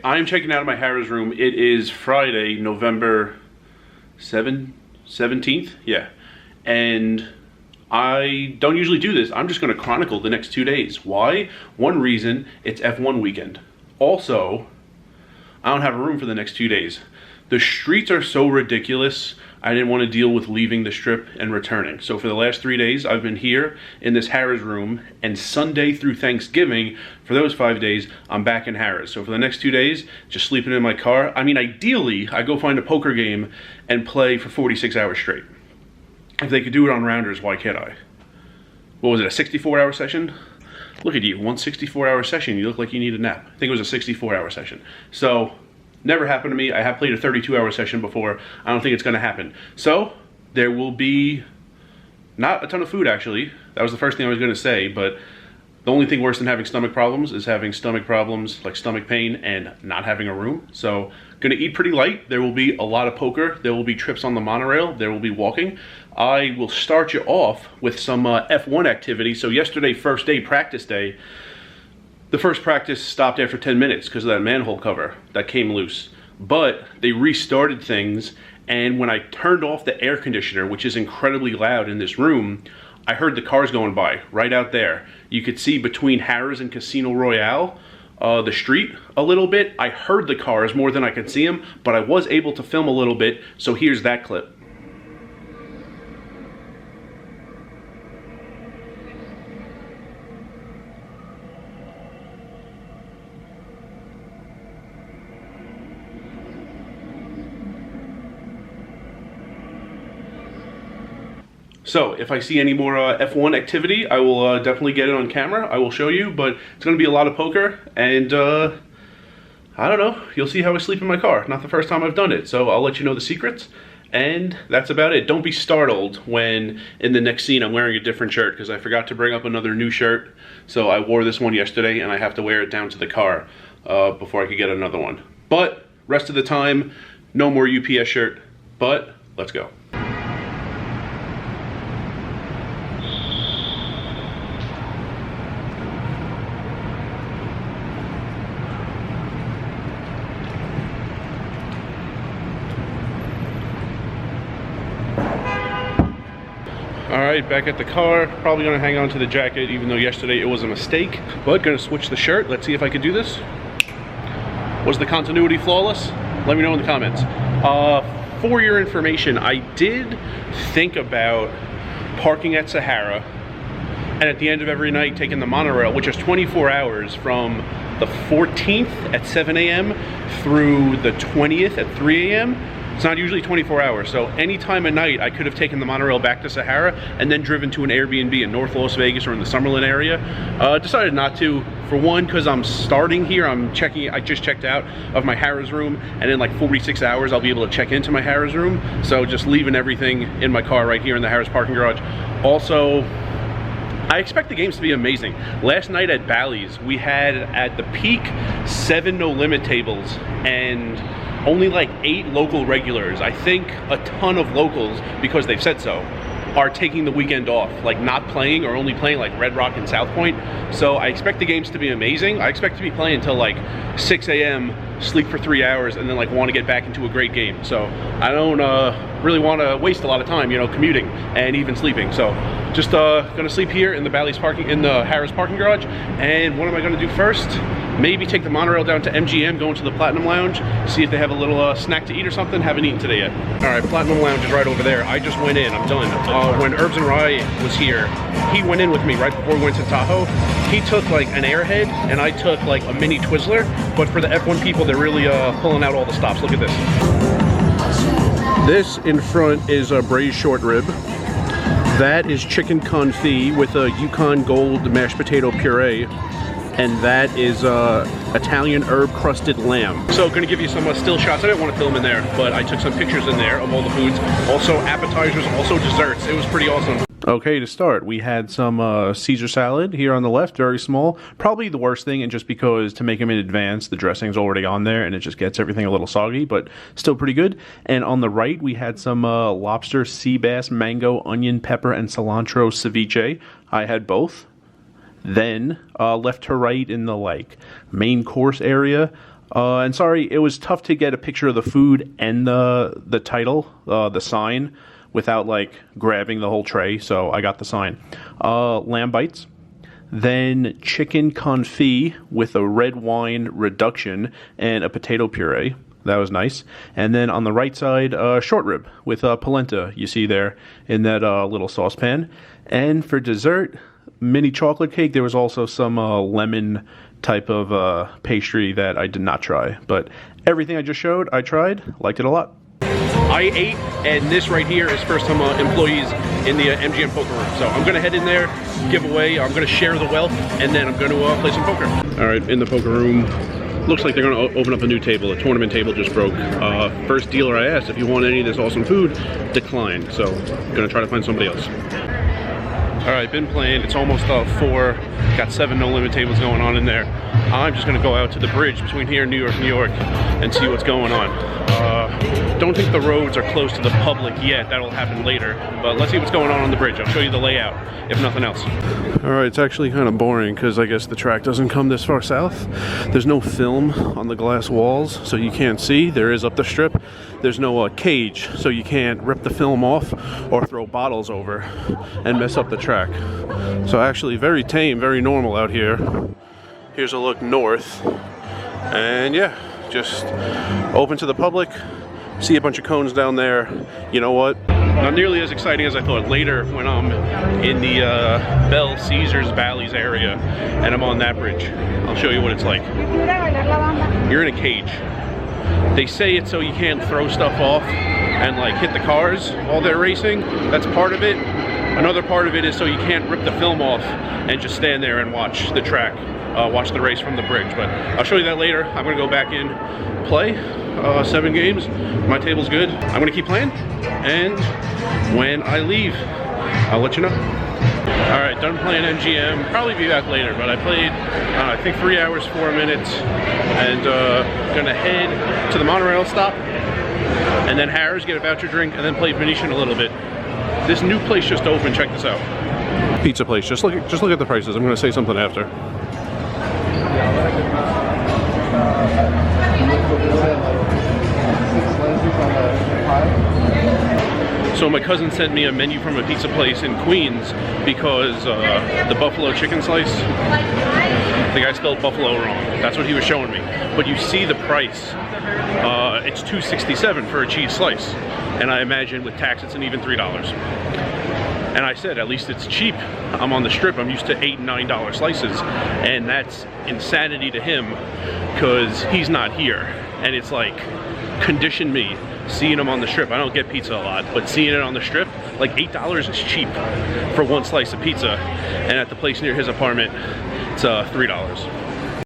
I'm checking out of my Harrah's room. It is Friday, November 17th. Yeah. And I don't usually do this. I'm just going to chronicle the next 2 days. Why? One reason, it's F1 weekend. Also, I don't have a room for the next 2 days. The streets are so ridiculous, I didn't want to deal with leaving the strip and returning. So for the last 3 days, I've been here in this Harrah's room, and Sunday through Thanksgiving, for those 5 days, I'm back in Harrah's. So for the next 2 days, just sleeping in my car. I mean, ideally, I go find a poker game and play for 46 hours straight. If they could do it on rounders, why can't I? What was it, a 64-hour session? Look at you, one 64-hour session, you look like you need a nap. I think it was a 64-hour session. So, never happened to me. I have played a 32-hour session before. I don't think it's gonna happen. So, there will be not a ton of food, actually. That was the first thing I was gonna say, but the only thing worse than having stomach problems is having stomach problems, like stomach pain, and not having a room. So, gonna eat pretty light. There will be a lot of poker. There will be trips on the monorail. There will be walking. I will start you off with some F1 activity. So yesterday, first day, practice day, the first practice stopped after 10 minutes because of that manhole cover that came loose. But they restarted things, and when I turned off the air conditioner, which is incredibly loud in this room, I heard the cars going by right out there. You could see between Harrah's and Casino Royale, the street a little bit. I heard the cars more than I could see them, but I was able to film a little bit, so here's that clip. So, if I see any more F1 activity, I will definitely get it on camera. I will show you, but it's going to be a lot of poker, and I don't know. You'll see how I sleep in my car. Not the first time I've done it, so I'll let you know the secrets, and that's about it. Don't be startled when in the next scene I'm wearing a different shirt, because I forgot to bring up another new shirt. So I wore this one yesterday, and I have to wear it down to the car before I could get another one. But, rest of the time, no more UPS shirt, but let's go. Alright, back at the car. Probably gonna hang on to the jacket, even though yesterday it was a mistake. But gonna switch the shirt. Let's see if I can do this. Was the continuity flawless? Let me know in the comments. For your information, I did think about parking at Sahara, and at the end of every night taking the monorail, which is 24 hours from the 14th at 7 a.m. through the 20th at 3 a.m. It's not usually 24 hours, so any time of night I could have taken the monorail back to Sahara and then driven to an Airbnb in North Las Vegas or in the Summerlin area. Decided not to, for one, because I'm starting here. I just checked out of my Harrah's room, and in like 46 hours I'll be able to check into my Harrah's room. So just leaving everything in my car right here in the Harrah's parking garage. Also, I expect the games to be amazing. Last night at Bally's, we had at the peak 7 no limit tables and only like 8 local regulars. I think a ton of locals, because they've said so, are taking the weekend off, like not playing or only playing like Red Rock and South Point. So I expect the games to be amazing. I expect to be playing until like 6 a.m., sleep for 3 hours, and then like want to get back into a great game. So I don't really want to waste a lot of time, you know, commuting and even sleeping. So just gonna sleep here in the Harrah's parking garage. And what am I gonna do first? Maybe take the monorail down to MGM, go into the Platinum Lounge, see if they have a little snack to eat or something. Haven't eaten today yet. All right, Platinum Lounge is right over there. I just went in, I'm done. When Herbs and Rye was here, he went in with me right before we went to Tahoe. He took like an Airhead, and I took like a mini Twizzler. But for the F1 people, they're really pulling out all the stops. Look at this. This in front is a braised short rib. That is chicken confit with a Yukon Gold mashed potato puree. And that is Italian herb crusted lamb. So gonna give you some still shots. I didn't want to film in there, but I took some pictures in there of all the foods. Also appetizers, also desserts. It was pretty awesome. Okay, to start, we had some Caesar salad here on the left, very small. Probably the worst thing, and just because to make them in advance, the dressing's already on there, and it just gets everything a little soggy, but still pretty good. And on the right, we had some lobster, sea bass, mango, onion, pepper, and cilantro ceviche. I had both. Then, left to right in the, like, main course area, And sorry, it was tough to get a picture of the food and the title, the sign, without like grabbing the whole tray, so I got the sign. Lamb bites, then chicken confit with a red wine reduction and a potato puree. That was nice. And then on the right side, short rib with polenta, you see there in that little saucepan. And for dessert, mini chocolate cake. There was also some lemon type of pastry that I did not try. But everything I just showed, I tried, liked it a lot. I ate, and this right here is first time employees in the MGM poker room. So I'm gonna head in there, give away, I'm gonna share the wealth, and then I'm gonna play some poker. All right, in the poker room, looks like they're gonna open up a new table. A tournament table just broke. First dealer I asked if you want any of this awesome food, declined. So I'm gonna try to find somebody else. All right, been playing, it's almost 4. Got 7 no-limit tables going on in there. I'm just gonna go out to the bridge between here and New York, and see what's going on. Don't think the roads are closed to the public yet. That'll happen later, but let's see what's going on the bridge. I'll show you the layout, if nothing else. All right, it's actually kind of boring because I guess the track doesn't come this far south. There's no film on the glass walls, so you can't see. There is up the strip. There's no cage, so you can't rip the film off or throw bottles over and mess up the track. So actually very tame, very normal out here. Here's a look north, and yeah, just open to the public. See a bunch of cones down there. You know what? Not nearly as exciting as I thought. Later, when I'm in the Bell Caesars Valleys area and I'm on that bridge, I'll show you what it's like. You're in a cage. They say it's so you can't throw stuff off and like hit the cars while they're racing. That's part of it. Another part of it is so you can't rip the film off and just stand there and watch the track, watch the race from the bridge. But I'll show you that later. I'm gonna go back in, play 7 games. My table's good. I'm gonna keep playing, and when I leave, I'll let you know. All right, done playing MGM. Probably be back later, but I played, I think 3 hours, 4 minutes, and gonna head to the monorail stop, and then Harrah's, get a voucher drink, and then play Venetian a little bit. This new place just opened. Check this out. Pizza place. Just look at the prices. I'm gonna say something after. So my cousin sent me a menu from a pizza place in Queens because the buffalo chicken slice, the guy spelled buffalo wrong. That's what he was showing me. But you see the price. It's $2.67 for a cheese slice. And I imagine with tax it's an even $3. And I said, at least it's cheap. I'm on the strip, I'm used to $8 and $9 slices. And that's insanity to him because he's not here. And it's like, condition me seeing him on the strip. I don't get pizza a lot, but seeing it on the strip, like $8 is cheap for one slice of pizza. And at the place near his apartment, it's $3.